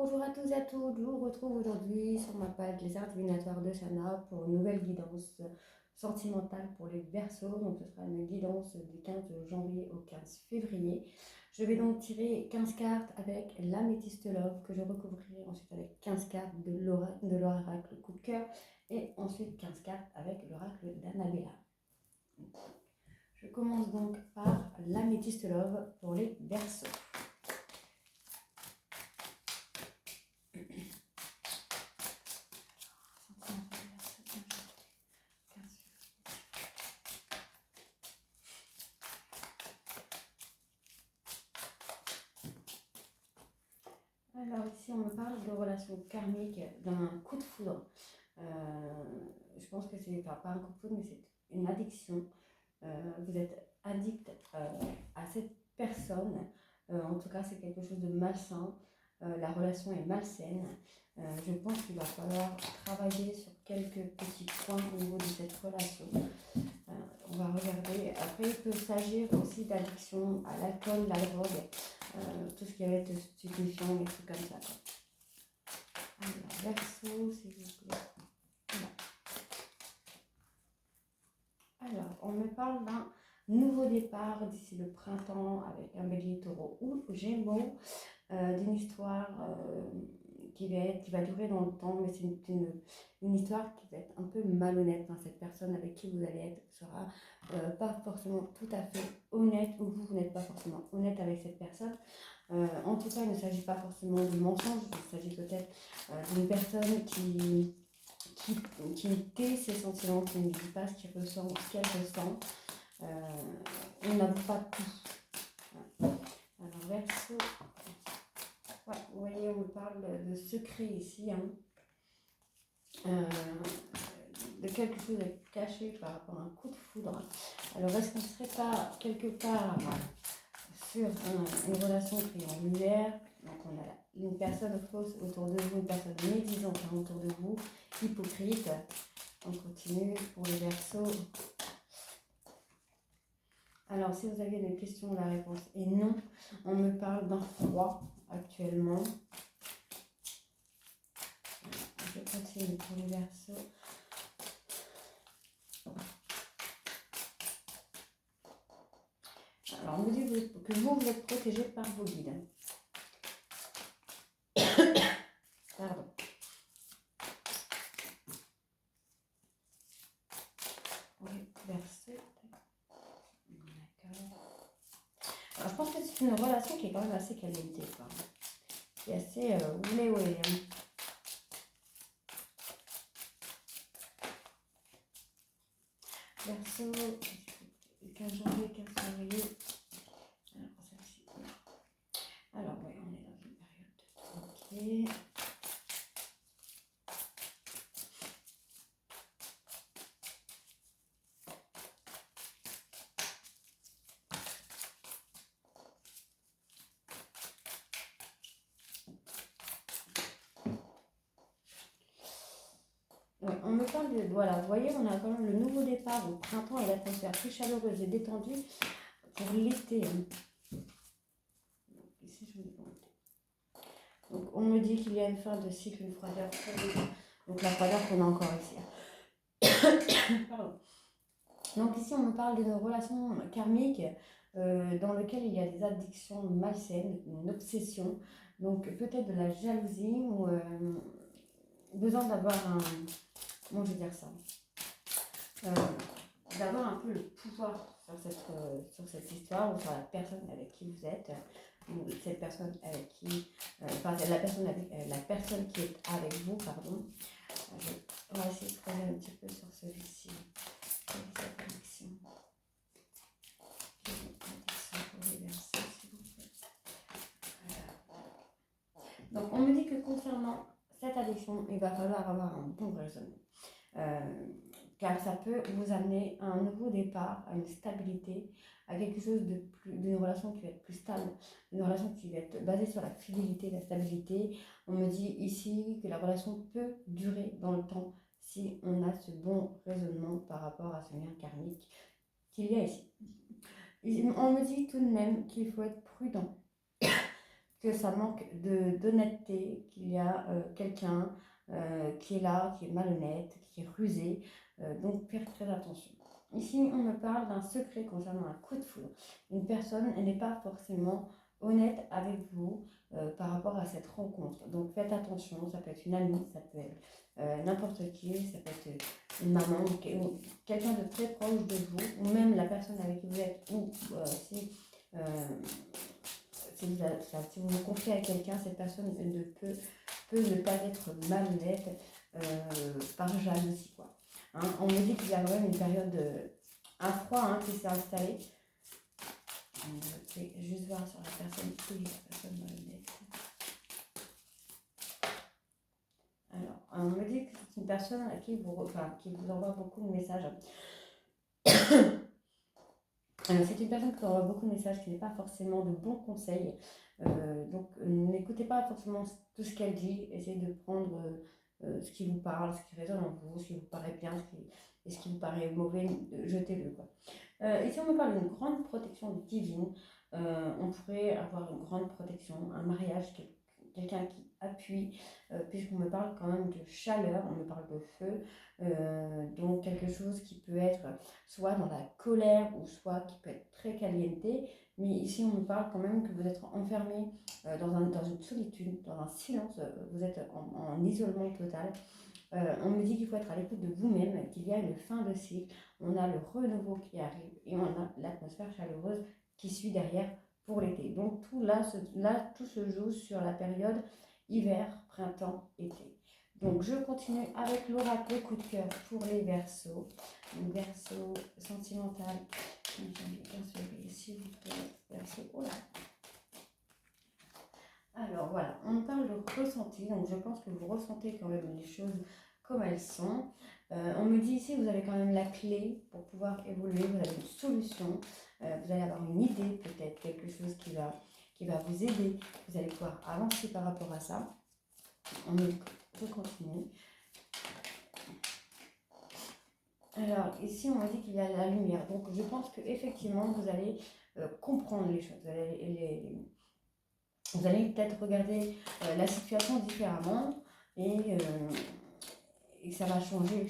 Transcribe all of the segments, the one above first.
Bonjour à tous et à toutes, je vous retrouve aujourd'hui sur ma page Les Arts Divinatoires de Shana pour une nouvelle guidance sentimentale pour les Verseaux. Donc ce sera une guidance du 15 janvier au 15 février. Je vais donc tirer 15 cartes avec l'améthyste love que je recouvrirai ensuite avec 15 cartes de l'oracle coup de cœur et ensuite 15 cartes avec l'oracle d'Annabella. Je commence donc par l'améthyste love pour les Verseaux. Alors ici on me parle de relations karmiques, d'un coup de foudre. Je pense que c'est, enfin pas un coup de foudre, mais c'est une addiction. Vous êtes addict à cette personne. En tout cas, c'est quelque chose de malsain. La relation est malsaine. Je pense qu'il va falloir travailler sur quelques petits points au niveau de cette relation. On va regarder. Après, il peut s'agir aussi d'addiction à l'alcool, la drogue, tout ce qui va être stupéfiant et tout comme ça. Alors, Verseau, s'il vous plaît. Alors, on me parle d'un nouveau départ d'ici le printemps avec un bélier, taureau ou gémeaux, d'une histoire qui va durer dans le temps, mais c'est une histoire qui va être un peu malhonnête. Enfin, cette personne avec qui vous allez être sera pas forcément tout à fait honnête, ou vous n'êtes pas forcément honnête avec cette personne. En tout cas, il ne s'agit pas forcément de mensonge, il s'agit peut-être d'une personne qui tait ses sentiments, qui ne dit pas ce qu'il ressent, ce qu'elle ressent. On n'avoue pas tout. Alors, Verseau, ouais, vous voyez, on me parle de secret ici, de quelque chose de caché par rapport à un coup de foudre. Alors, est-ce qu'on ne serait pas quelque part sur une relation triangulaire? Donc, on a une personne fausse autour de vous, une personne médisante autour de vous, hypocrite. On continue pour les Verseaux. Alors, si vous aviez des questions, la réponse est non. On me parle d'un froid actuellement. Je continue pour les Verseaux. Alors, on vous dit que vous êtes protégé par vos guides. Pardon. Oui, Verseau. D'accord. Alors, je pense que c'est une relation qui est quand même assez qualité, quoi. Qui est assez oulé. Verseau, 15 janvier, 15 février. Alors, celle-ci. Alors, oui, on est dans une période tranquille. Ouais, on me parle de, voilà, vous voyez, on a quand même le nouveau départ au printemps et l'atmosphère plus chaleureuse et détendue pour l'été. Ici, je me dis bon. Donc, on me dit qu'il y a une fin de cycle, une froideur. Donc, la froideur qu'on a encore ici. Pardon. Donc, ici, on me parle d'une relation karmique dans laquelle il y a des addictions malsaines, une obsession. Donc, peut-être de la jalousie ou besoin d'avoir un. Comment je vais dire ça, d'avoir un peu le pouvoir sur cette histoire ou sur la personne avec qui vous êtes, ou cette personne avec qui, enfin la personne qui est avec vous, pardon. On va essayer de creuser un petit peu sur celui-ci. Cette addiction. Donc on me dit que concernant cette addiction, il va falloir avoir un bon raisonnement. Car ça peut vous amener à un nouveau départ, à une stabilité, à quelque chose d'une relation qui va être plus stable, une relation qui va être basée sur la fidélité, la stabilité. On me dit ici que la relation peut durer dans le temps si on a ce bon raisonnement par rapport à ce lien karmique qu'il y a ici. On me dit tout de même qu'il faut être prudent, que ça manque d'honnêteté, qu'il y a quelqu'un qui est là, qui est malhonnête, qui est rusé. Donc faire très attention. Ici, on me parle d'un secret concernant un coup de foudre. Une personne, elle n'est pas forcément honnête avec vous par rapport à cette rencontre. Donc faites attention, ça peut être une amie, ça peut être n'importe qui, ça peut être une maman ou quelqu'un de très proche de vous, ou même la personne avec qui vous êtes, ou euh, si vous vous confiez à quelqu'un, cette personne peut ne pas être malhonnête par jalousie, quoi. Hein, on me dit qu'il y a quand même une période, un froid qui s'est installé. Je vais juste voir sur la personne qui est la personne malhonnête. Alors, on me dit que c'est une personne à qui qui vous envoie beaucoup de messages. C'est une personne qui vous envoie beaucoup de messages, qui n'est pas forcément de bons conseils. Donc, n'écoutez pas forcément tout ce qu'elle dit. Essayez de prendre ce qui vous parle, ce qui résonne en vous, ce qui vous paraît bien, et ce qui vous paraît mauvais, jetez-le, quoi. Ici, on me parle d'une grande protection divine. On pourrait avoir une grande protection, un mariage, quelqu'un qui appuie, puisqu'on me parle quand même de chaleur, on me parle de feu, donc quelque chose qui peut être soit dans la colère ou soit qui peut être très caliente. Mais ici, on me parle quand même que vous êtes enfermé dans une solitude, dans un silence, vous êtes en isolement total. On me dit qu'il faut être à l'écoute de vous-même, qu'il y a une fin de cycle, on a le renouveau qui arrive et on a l'atmosphère chaleureuse qui suit derrière pour l'été. Donc tout se joue sur la période hiver, printemps, été. Donc je continue avec l'oracle coup de cœur pour les Verseaux. Donc Verseau sentimental, s'il vous plaît, Verseau, oh là. Alors voilà, on parle de ressenti, donc je pense que vous ressentez quand même les choses comme elles sont. On me dit ici, vous avez quand même la clé pour pouvoir évoluer, vous avez une solution, vous allez avoir une idée, peut-être quelque chose qui va vous aider, vous allez pouvoir avancer par rapport à ça. Je continue. Alors ici, on m'a dit qu'il y a la lumière, donc je pense qu'effectivement, vous allez comprendre les choses, vous allez peut-être regarder la situation différemment et que ça va changer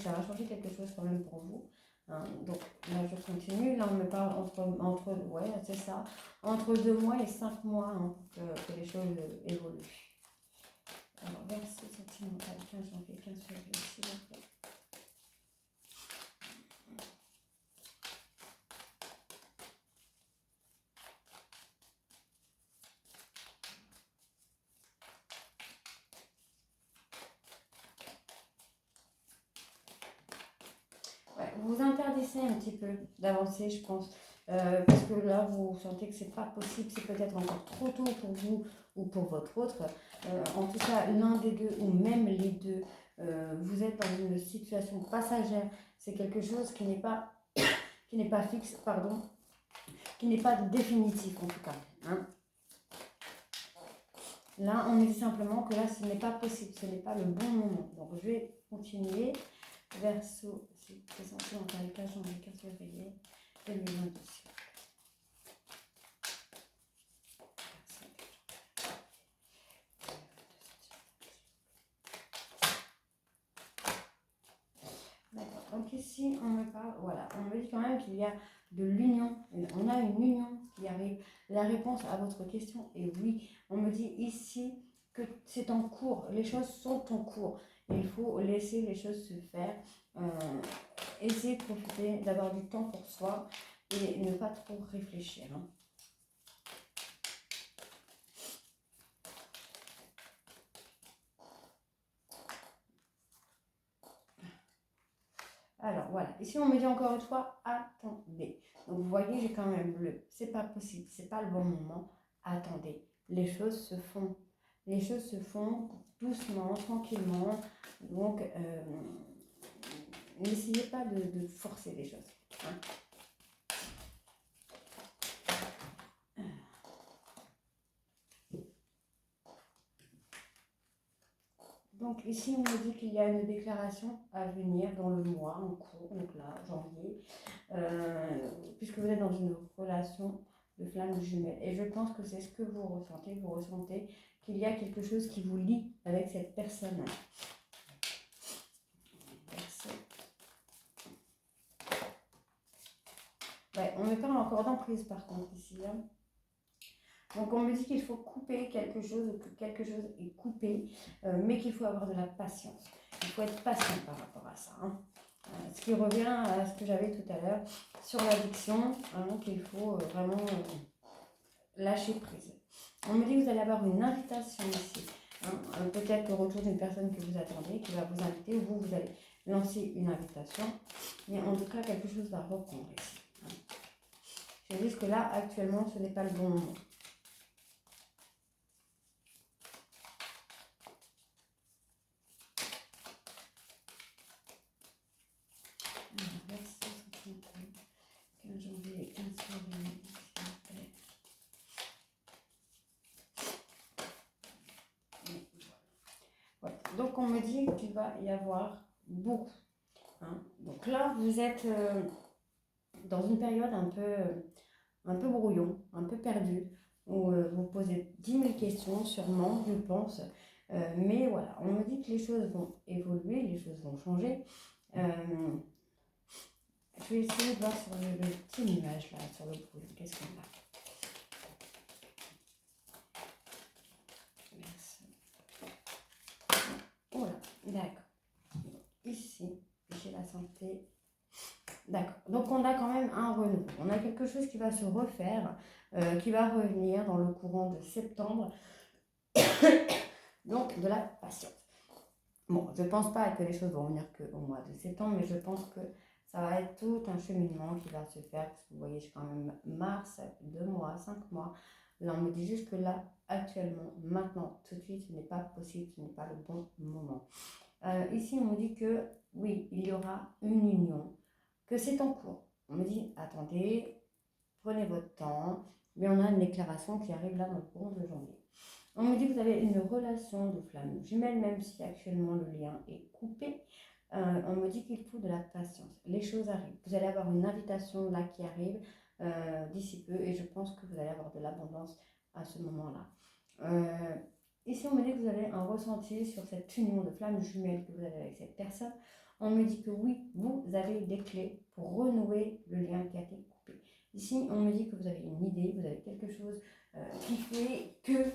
quelque chose quand même pour vous. Hein. Donc là je continue, là on me parle ouais c'est ça, entre 2 mois et 5 mois que les choses évoluent. Alors Verseau sentimental, 15 janvier, 15 février, s'il vous plaît. Vous interdisez un petit peu d'avancer, je pense, parce que là, vous sentez que c'est pas possible, c'est peut-être encore trop tôt pour vous ou pour votre autre. En tout cas, l'un des deux ou même les deux, vous êtes dans une situation passagère. C'est quelque chose qui n'est pas fixe, pardon, qui n'est pas définitif en tout cas. Hein. Là, on me dit simplement que là, ce n'est pas possible, ce n'est pas le bon moment. Donc, je vais continuer. Verseau, c'est censé en faire le 15 janvier, 15 février 2022. D'accord, donc ici, on me parle, voilà, on me dit quand même qu'il y a de l'union, on a une union qui arrive. La réponse à votre question est oui. On me dit ici que c'est en cours, les choses sont en cours. Il faut laisser les choses se faire, essayer de profiter, d'avoir du temps pour soi et ne pas trop réfléchir. Hein. Alors voilà, ici on me dit encore une fois, attendez. Donc vous voyez, j'ai quand même bleu, c'est pas possible, c'est pas le bon moment, attendez. Les choses se font doucement, tranquillement. Donc n'essayez pas de forcer les choses. Hein. Donc ici, on me dit qu'il y a une déclaration à venir dans le mois en cours, donc là, janvier, puisque vous êtes dans une relation de flamme jumelle. Et je pense que c'est ce que vous ressentez. Vous ressentez qu'il y a quelque chose qui vous lie avec cette personne. Ouais, on me parle encore d'emprise par contre ici. Hein. Donc on me dit qu'il faut couper quelque chose ou que quelque chose est coupé, mais qu'il faut avoir de la patience. Il faut être patient par rapport à ça. Hein. Ce qui revient à ce que j'avais tout à l'heure sur l'addiction, hein, qu'il faut vraiment lâcher prise. On me dit que vous allez avoir une invitation ici. Hein, peut-être le retour d'une personne que vous attendez, qui va vous inviter, ou vous allez lancer une invitation. Mais en tout cas, quelque chose va reprendre ici. Hein. Je dis que là, actuellement, ce n'est pas le bon moment. Verset 15 janvier, 15 février, s'il vous plaît. Voilà. Donc on me dit qu'il va y avoir beaucoup. Hein. Donc là, vous êtes dans une période un peu brouillon, un peu perdu, où vous posez 10 000 questions sûrement, je pense. Mais voilà, on me dit que les choses vont évoluer, les choses vont changer. Je vais essayer de voir sur le petit nuage là, sur le brouillon, qu'est-ce qu'on a. Merci. Voilà, d'accord. Ici, j'ai la santé. D'accord. Donc on a quand même un renouveau. On a quelque chose qui va se refaire, qui va revenir dans le courant de septembre. Donc de la patience. Bon, je ne pense pas que les choses vont venir qu'au mois de septembre, mais je pense que ça va être tout un cheminement qui va se faire. Parce que vous voyez, j'ai quand même mars, 2 mois, 5 mois. Là, on me dit juste que là, actuellement, maintenant, tout de suite, ce n'est pas possible, ce n'est pas le bon moment. Ici, on me dit que oui, il y aura une union, que c'est en cours. On me dit, attendez, prenez votre temps, mais on a une déclaration qui arrive là dans le courant de janvier. On me dit que vous avez une relation de flamme jumelle, même si actuellement le lien est coupé. On me dit qu'il faut de la patience. Les choses arrivent. Vous allez avoir une invitation là qui arrive d'ici peu et je pense que vous allez avoir de l'abondance à ce moment-là. Ici, on me dit que vous avez un ressenti sur cette union de flamme jumelle que vous avez avec cette personne. On me dit que oui, vous avez des clés pour renouer le lien qui a été coupé. Ici, on me dit que vous avez une idée, vous avez quelque chose qui fait que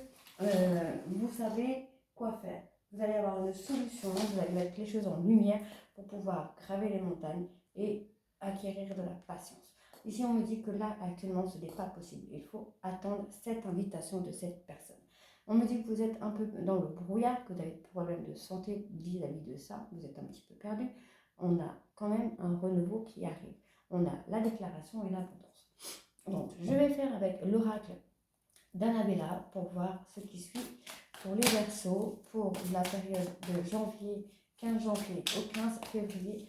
vous savez quoi faire. Vous allez avoir une solution, vous allez mettre les choses en lumière pour pouvoir graver les montagnes et acquérir de la patience. Ici, on me dit que là, actuellement, ce n'est pas possible. Il faut attendre cette invitation de cette personne. On me dit que vous êtes un peu dans le brouillard, que vous avez des problèmes de santé vis-à-vis de ça, vous êtes un petit peu perdu. On a quand même un renouveau qui arrive. On a la déclaration et l'abondance. Donc, je vais faire avec l'oracle d'Annabella pour voir ce qui suit pour les Verseaux pour la période de janvier, 15 janvier au 15 février,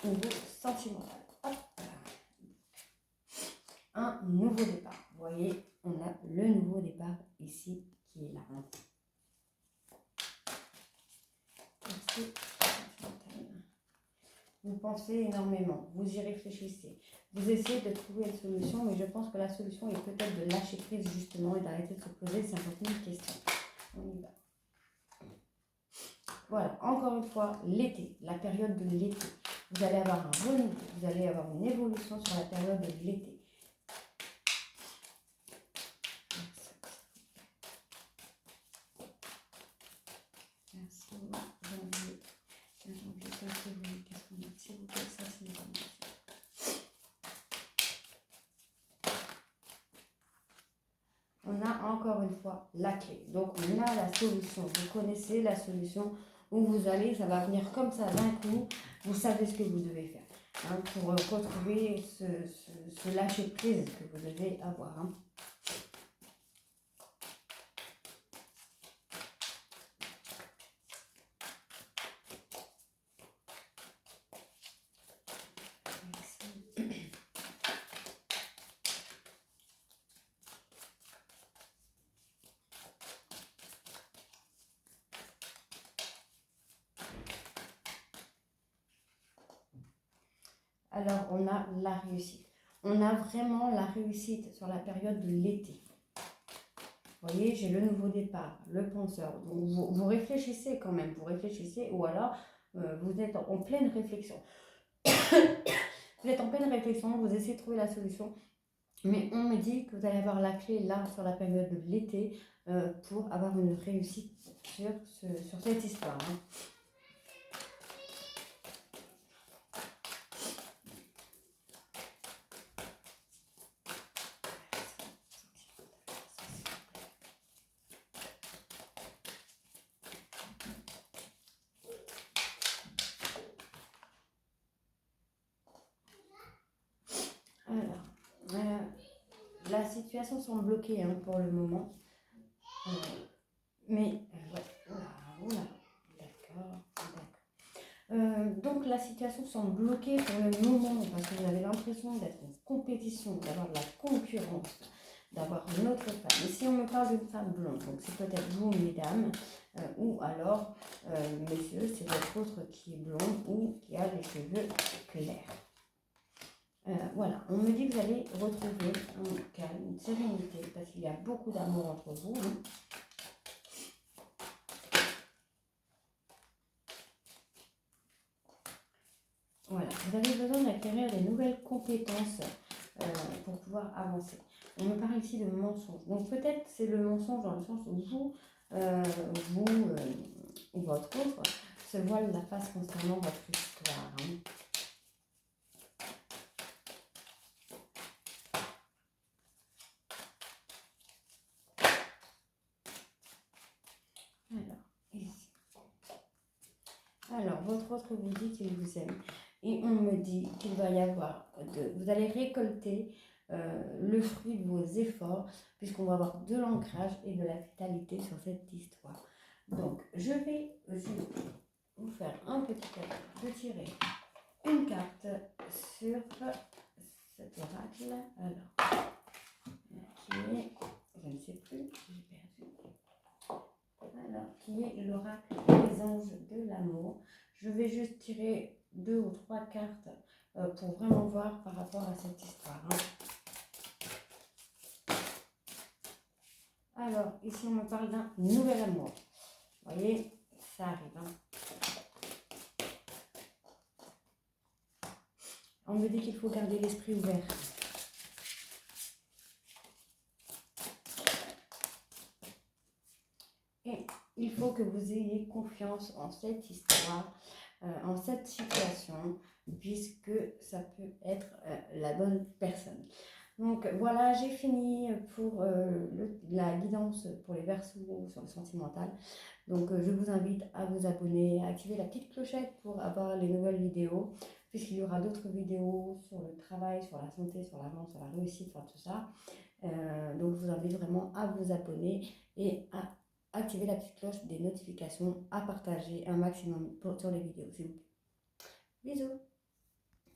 au niveau sentimental. Hop. Un nouveau départ. Vous voyez, on a le nouveau départ ici qui est là. Merci. Vous pensez énormément, vous y réfléchissez, vous essayez de trouver une solution, mais je pense que la solution est peut-être de lâcher prise justement et d'arrêter de se poser 50 000 questions. On y va. Voilà, encore une fois, l'été, la période de l'été. Vous allez avoir un renouveau, vous allez avoir une évolution sur la période de l'été. Merci. Janvier, 15 janvier, 15 février, qu'est-ce qu'on a? S'il vous plaît, ça c'est une on a encore une fois la clé. Donc on a la solution. Vous connaissez la solution où vous allez, ça va venir comme ça d'un coup. Vous savez ce que vous devez faire hein, pour retrouver ce lâcher prise que vous devez avoir. Hein. Alors, on a la réussite. on a vraiment la réussite sur la période de l'été. Vous voyez, j'ai le nouveau départ, le penseur. Donc vous réfléchissez quand même, vous réfléchissez, ou alors vous êtes en pleine réflexion. Vous êtes en pleine réflexion, vous essayez de trouver la solution. Mais on me dit que vous allez avoir la clé là sur la période de l'été pour avoir une réussite sur cette histoire. Hein. Alors, la situation semble bloquée hein, pour le moment. Mais, ouais, oula, d'accord. Donc la situation semble bloquée pour le moment parce que vous avez l'impression d'être en compétition, d'avoir de la concurrence, d'avoir une autre femme. Et si on me parle d'une femme blonde, donc c'est peut-être vous, mesdames, ou alors, messieurs, c'est votre autre qui est blonde ou qui a les cheveux clairs. Voilà, on me dit que vous allez retrouver un calme, une sérénité, parce qu'il y a beaucoup d'amour entre vous. Hein. Voilà, vous avez besoin d'acquérir des nouvelles compétences pour pouvoir avancer. On me parle ici de mensonge. Donc peut-être c'est le mensonge dans le sens où vous ou votre autre se voile la face concernant votre histoire. Hein. Alors, ici. Alors, votre autre vous dit qu'il vous aime. Et on me dit qu'il va y avoir vous allez récolter le fruit de vos efforts, puisqu'on va avoir de l'ancrage et de la vitalité sur cette histoire. Donc, je vais juste vous faire un petit cadeau de tirer une carte sur cet oracle. Alors, qui est, je ne sais plus, j'ai perdu. Alors, qui est l'oracle des anges de l'amour. Je vais juste tirer 2 ou 3 cartes pour vraiment voir par rapport à cette histoire. Hein. Alors, ici, on me parle d'un nouvel amour. Vous voyez, ça arrive. Hein. On me dit qu'il faut garder l'esprit ouvert. Et il faut que vous ayez confiance en cette histoire, en cette situation, puisque ça peut être la bonne personne. Donc voilà, j'ai fini pour la guidance pour les Verseaux sur le sentimental. Donc je vous invite à vous abonner, à activer la petite clochette pour avoir les nouvelles vidéos, puisqu'il y aura d'autres vidéos sur le travail, sur la santé, sur la vente, sur la réussite, enfin tout ça. Donc je vous invite vraiment à vous abonner et à activer la petite cloche des notifications, à partager un maximum sur les vidéos, s'il vous plaît. Bisous!